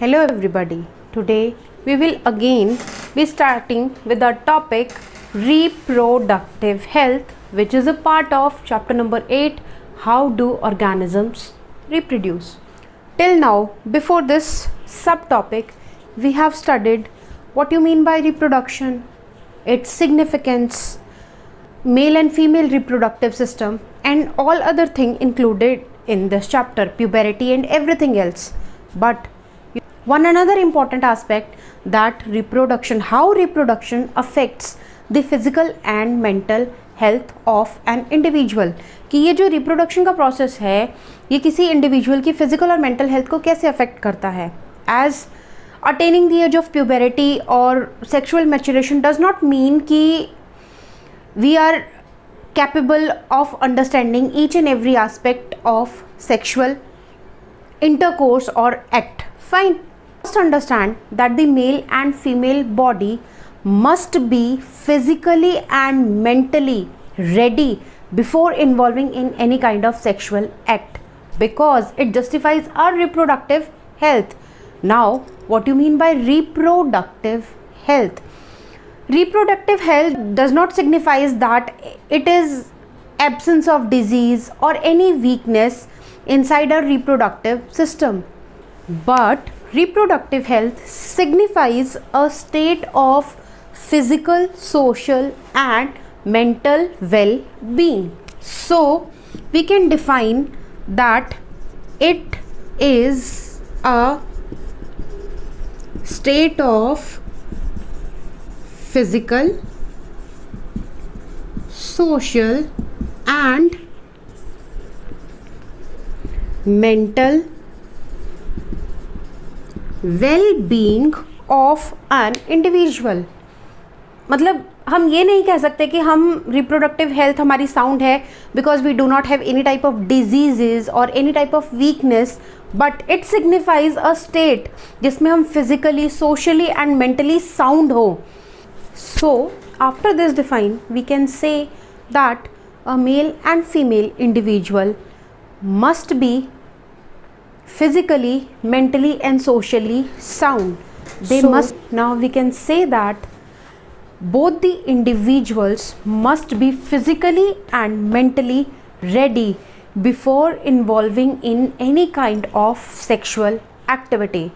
Hello everybody. Today we will again be starting with our topic reproductive health, which is a part of chapter number 8, how do organisms reproduce. Till now, before this subtopic, we have studied what you mean by reproduction, its significance, male and female reproductive system, and all other thing included in this chapter, puberty and everything else. But one another important aspect that how reproduction affects the physical and mental health of an individual, कि ये जो reproduction का process है ये किसी individual की physical और mental health को कैसे affect करता है. As attaining the age of puberty or sexual maturation does not mean कि we are capable of understanding each and every aspect of sexual intercourse or act. Fine. Must understand that the male and female body must be physically and mentally ready before involving in any kind of sexual act, because it justifies our reproductive health. Now, what do you mean by reproductive health? Reproductive health does not signify that it is absence of disease or any weakness inside our reproductive system, but reproductive health signifies a state of physical, social and mental well-being. So we can define that it is a state of physical, social and mental well-being of an individual. मतलब हम ये नहीं कह सकते कि हम reproductive health हमारी sound है because we do not have any type of diseases or any type of weakness, but it signifies a state जिसमें हम physically, socially and mentally sound हो. So after this define, we can say that a male and female individual must be physically, mentally and socially sound. Now we can say that both the individuals must be physically and mentally ready before involving in any kind of sexual activity,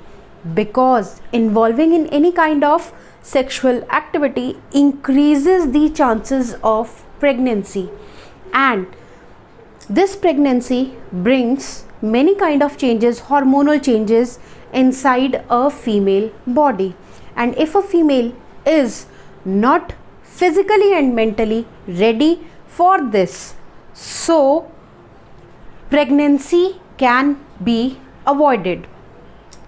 because involving in any kind of sexual activity increases the chances of pregnancy, and this pregnancy brings many kind of changes, hormonal changes inside a female body. And if a female is not physically and mentally ready for this, so pregnancy can be avoided.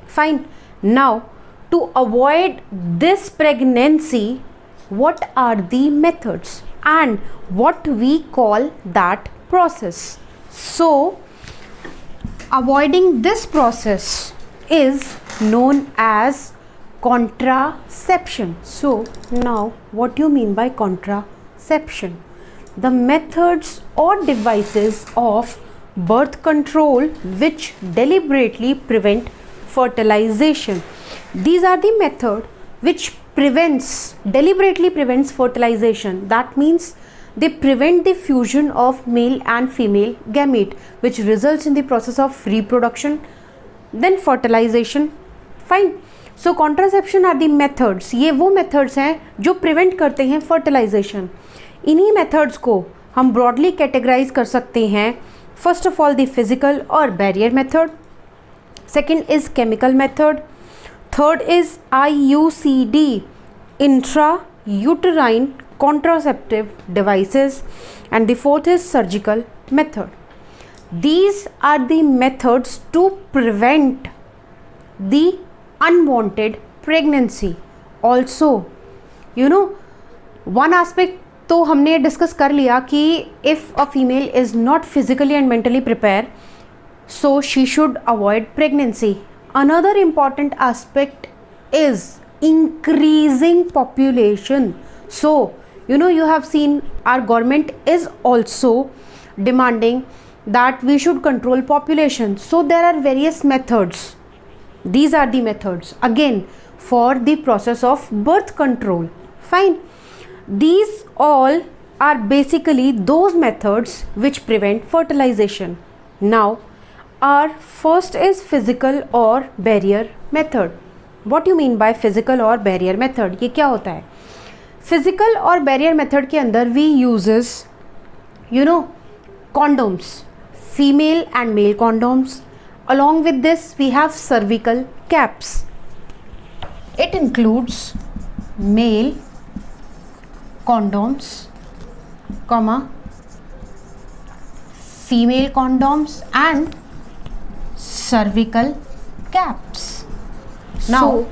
Fine. Now, to avoid this pregnancy, what are the methods and what we call that process? So avoiding this process is known as contraception. So now what do you mean by contraception? The methods or devices of birth control which deliberately prevent fertilization. These are the method which deliberately prevents fertilization. That means they prevent the fusion of male and female gamete, which results in the process of reproduction, then fertilization. Fine. So contraception are the methods. ये वो methods हैं जो prevent करते हैं fertilization. इन्हीं methods को हम broadly categorize कर सकते हैं. First of all, the physical or barrier method. Second is chemical method. Third is IUCD, intrauterine contraceptive devices, and the fourth is surgical method. These are the methods to prevent the unwanted pregnancy. Also, one aspect तो हमने discuss कर लिया कि if a female is not physically and mentally prepared, so she should avoid pregnancy. Another important aspect is increasing population. So you have seen our government is also demanding that we should control population. So there are various methods These are the methods again for the process of birth control. Fine. These all are basically those methods which prevent fertilization. Now, our first is physical or barrier method. What you mean by physical or barrier method? ये क्या होता है? Physical और barrier method के अंदर we uses condoms, female and male condoms. Along with this, we have cervical caps. It includes male condoms, female condoms and cervical caps. Now,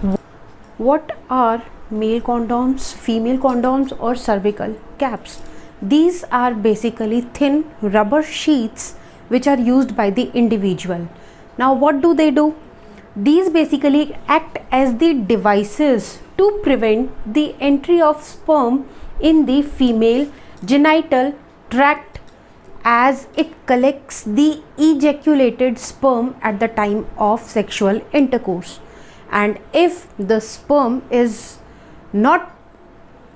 what are male condoms, female condoms or cervical caps? These are basically thin rubber sheets which are used by the individual. Now what do? These basically act as the devices to prevent the entry of sperm in the female genital tract as it collects the ejaculated sperm at the time of sexual intercourse. And if the sperm is not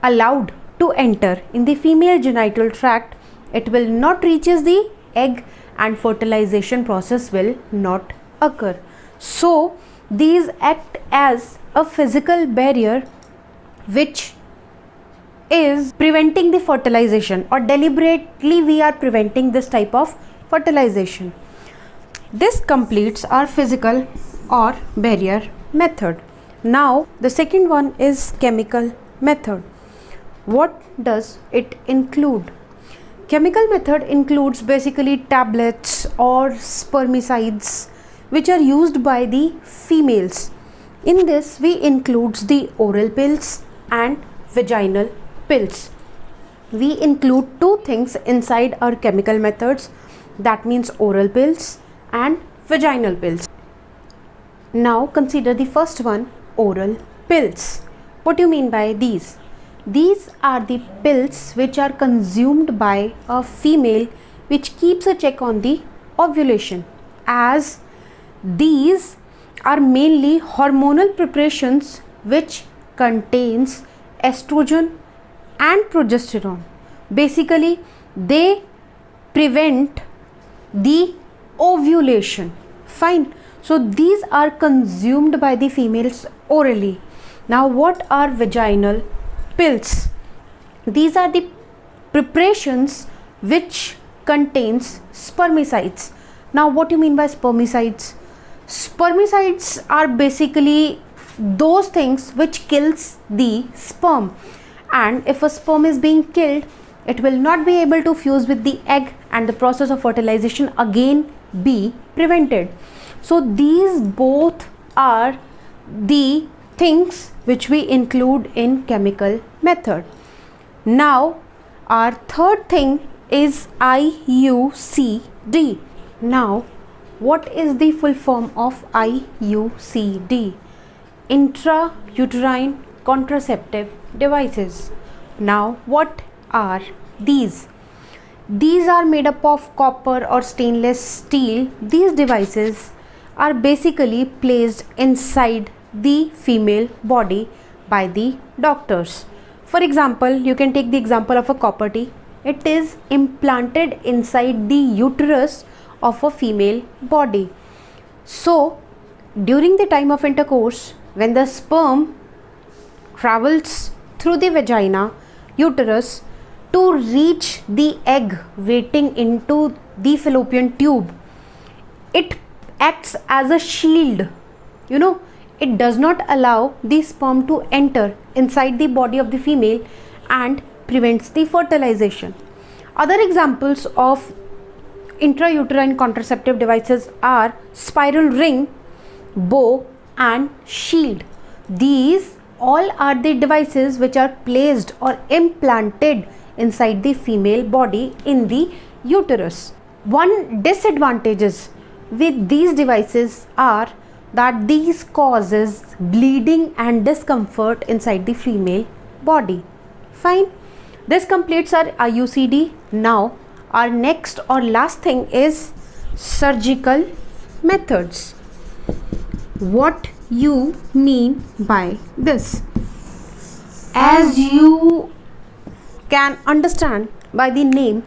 allowed to enter in the female genital tract, it will not reaches the egg and fertilization process will not occur. So these act as a physical barrier which is preventing the fertilization, or deliberately we are preventing this type of fertilization. This completes our physical or barrier method. Now the second one is chemical method. What does it include? Chemical method includes basically tablets or spermicides which are used by the females. In this we includes the oral pills and vaginal pills. We include two things inside our chemical methods, that means oral pills and vaginal pills. Now consider the first one, oral pills. What do you mean by these? These are the pills which are consumed by a female which keeps a check on the ovulation, as these are mainly hormonal preparations which contains estrogen and progesterone. Basically they prevent the ovulation. Fine. So these are consumed by the females orally. Now what are vaginal pills? These are the preparations which contains spermicides. Now what do you mean by spermicides? Spermicides are basically those things which kills the sperm, and if a sperm is being killed, it will not be able to fuse with the egg and the process of fertilization again be prevented. So these both are the things which we include in chemical method. Now our third thing is IUCD. Now what is the full form of IUCD? Intrauterine contraceptive devices. Now what are these? These are made up of copper or stainless steel. These devices are basically placed inside the female body by the doctors. For example, you can take the example of a copper T. It is implanted inside the uterus of a female body. So during the time of intercourse, when the sperm travels through the vagina, uterus, to reach the egg waiting into the fallopian tube, it acts as a shield. It does not allow the sperm to enter inside the body of the female and prevents the fertilization. Other examples of intrauterine contraceptive devices are spiral ring, bow and shield. These all are the devices which are placed or implanted inside the female body in the uterus. One disadvantages with these devices are that these causes bleeding and discomfort inside the female body. Fine. This completes our IUCD. Now our next or last thing is surgical methods. what you mean by this. As you can understand by the name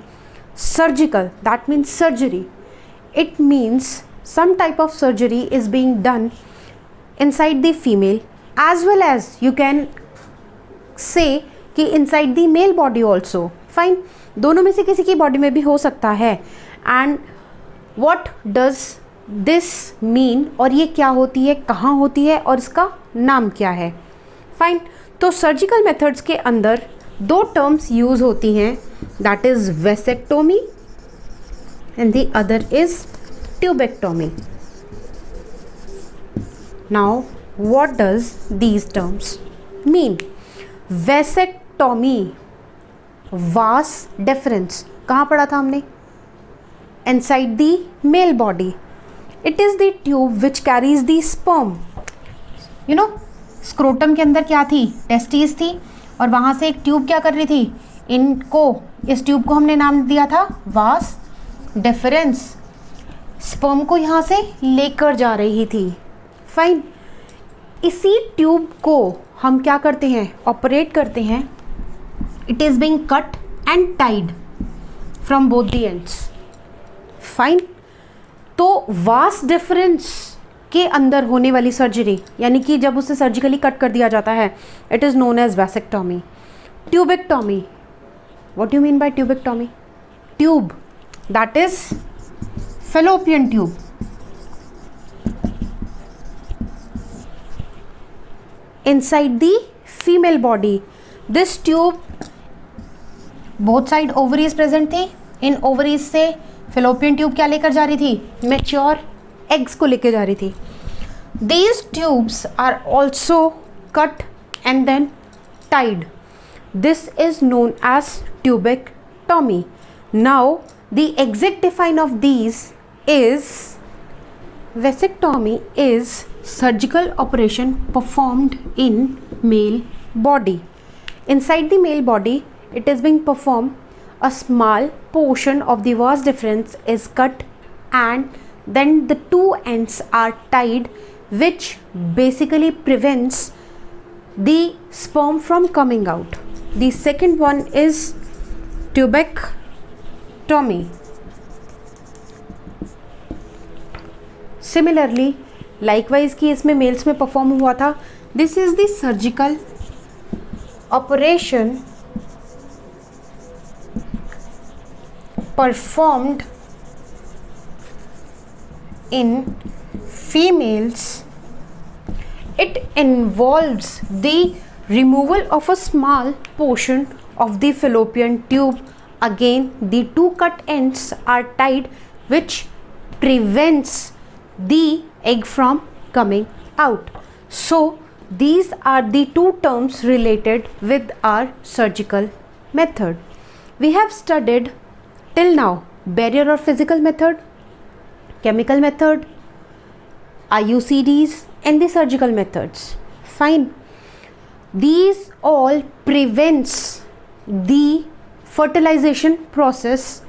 surgical, that means surgery. It means some type of surgery is being done inside the female, as well as you can say कि inside the male body also. Fine, दोनों में से किसी की body में भी हो सकता है. And what does this mean, और ये क्या होती है, कहाँ होती है और इसका नाम क्या है. फाइन, तो सर्जिकल मेथड्स के अंदर दो टर्म्स यूज होती हैं, that is vasectomy and the other is tubectomy. Now what does these terms mean. Vasectomy, vas deferens, कहाँ पढ़ा था हमने, inside the male body. It is the tube which carries the sperm. You know, scrotum के अंदर क्या थी, testis थी, और वहाँ से एक ट्यूब क्या कर रही थी, इस ट्यूब को हमने नाम दिया था वास डिफरेंस. स्पर्म को यहाँ से लेकर जा रही थी. फाइन, इसी ट्यूब को हम क्या करते हैं, ऑपरेट करते हैं. It is being cut and tied from both the ends. Fine, तो वास डिफरेंस के अंदर होने वाली सर्जरी, यानी कि जब उसे सर्जिकली कट कर दिया जाता है, it is known as vasectomy. Tubectomy, what you mean by tubectomy. Tube, that is fallopian tube. inside the female body, this tube, both side ovaries present थी. इन ओवरीज से फेलोपियन ट्यूब क्या लेकर जा रही थी, मैच्योर एग्स को लेकर जा रही थी. These tubes are also cut and then tied. This is known as tubectomy. Now the exact define of these is vasectomy is surgical operation performed in male body. Inside the male body, it is being performed. A small portion of the vas deferens is cut and then the two ends are tied, which basically prevents the sperm from coming out. The second one is tubectomy. Similarly, likewise कि इसमें mails में perform हुआ था. This is the surgical operation performed in females. It involves the removal of a small portion of the fallopian tube. Again, the two cut ends are tied, which prevents the egg from coming out. So these are the two terms related with our surgical method. We have studied till now barrier or physical method, chemical method, IUCDs and the surgical methods. Fine, these all prevents the fertilization process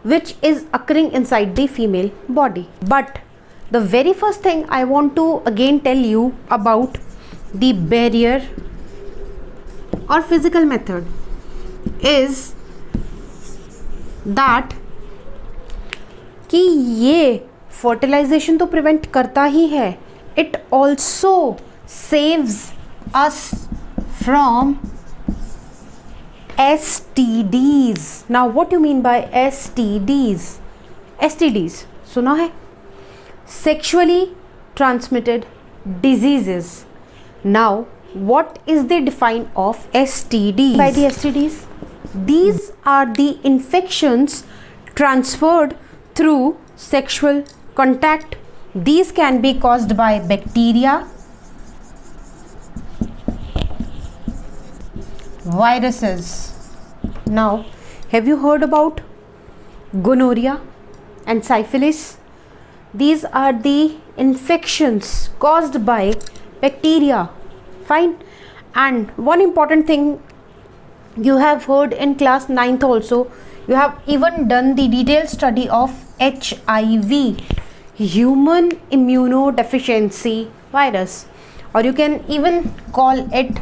which is occurring inside the female body. But the very first thing I want to again tell you about the barrier or physical method is that कि ये fertilisation तो prevent करता ही है, it also saves us from STDs. Now what you mean by STDs? STDs सुना है, sexually transmitted diseases. Now what is the define of STDs? By the STDs, these are the infections transferred through sexual contact. These can be caused by bacteria, viruses. Now, have you heard about gonorrhea and syphilis? These are the infections caused by bacteria. Fine. And one important thing you have heard in class 9th also, you have even done the detailed study of HIV. human immunodeficiency virus, or you can even call it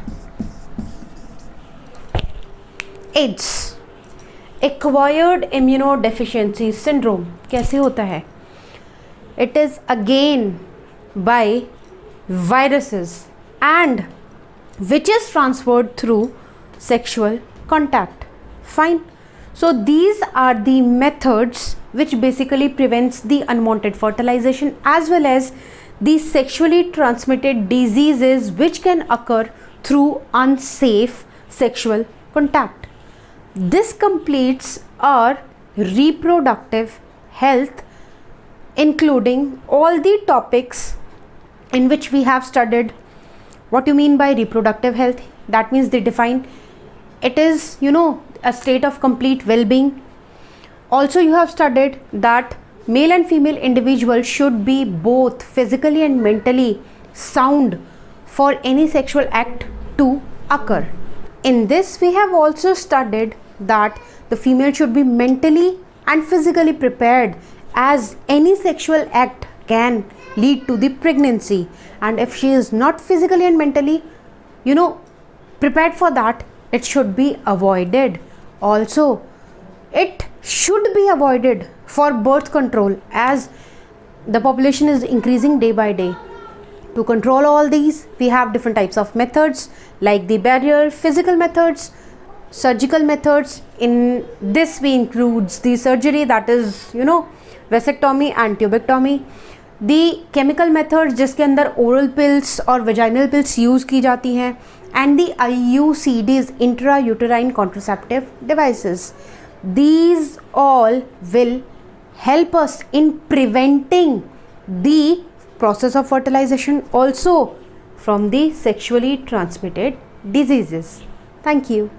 AIDS, acquired immunodeficiency syndrome. कैसे होता है? It is again by viruses and which is transferred through sexual contact. Fine. So these are the methods which basically prevents the unwanted fertilization as well as the sexually transmitted diseases which can occur through unsafe sexual contact. This completes our reproductive health, including all the topics in which we have studied. What you mean by reproductive health? That means they define it is, a state of complete well-being. Also, you have studied that male and female individuals should be both physically and mentally sound for any sexual act to occur. In this, we have also studied that the female should be mentally and physically prepared, as any sexual act can lead to the pregnancy, and if she is not physically and mentally prepared for that, it should be avoided. Also, it should be avoided for birth control, as the population is increasing day by day. To control all these, we have different types of methods like the barrier, physical methods, surgical methods. In this we includes the surgery, that is vasectomy and tubectomy. The chemical methods जिसके अंदर oral pills और vaginal pills use की जाती हैं, and the IUCDs, intrauterine contraceptive devices. These all will help us in preventing the process of fertilization, also from the sexually transmitted diseases. Thank you.